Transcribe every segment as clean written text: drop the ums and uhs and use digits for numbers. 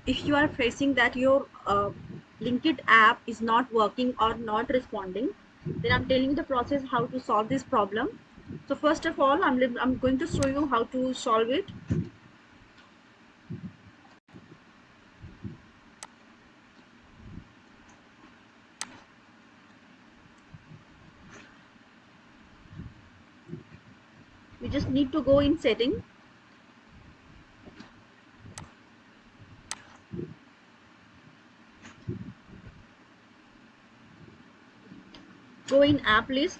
if you are facing that your Linkit app is not working or not responding, then I'm telling you the process how to solve this problem. So first of all, I'm going to show you how to solve it. We just need to go in setting. Go in app list.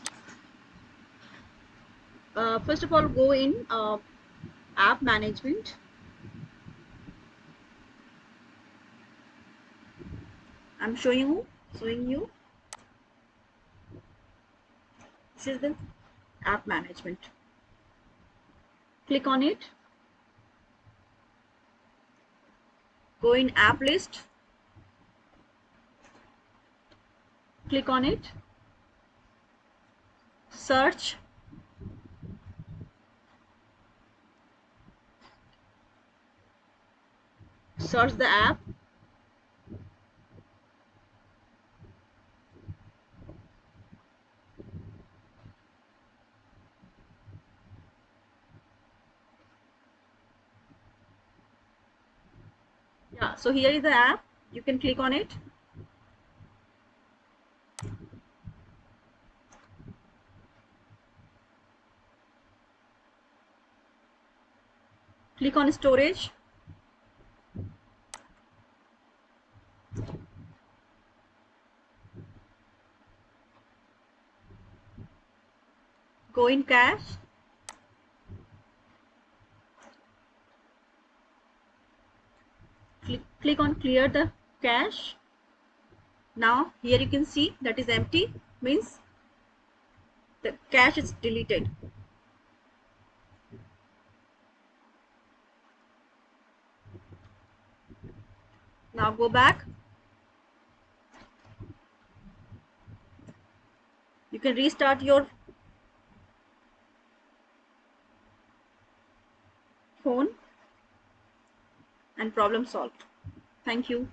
First of all, go in app management. I'm showing you. This is the app management. Click on it. Go in app list. Click on it. Search. Search the app. Yeah, so here is the app. You can click on it. Click on storage. Go in cache. Click on clear the cache. Now here you can see that is empty, means the cache is deleted. Now go back. You can restart your phone and problem solved. Thank you.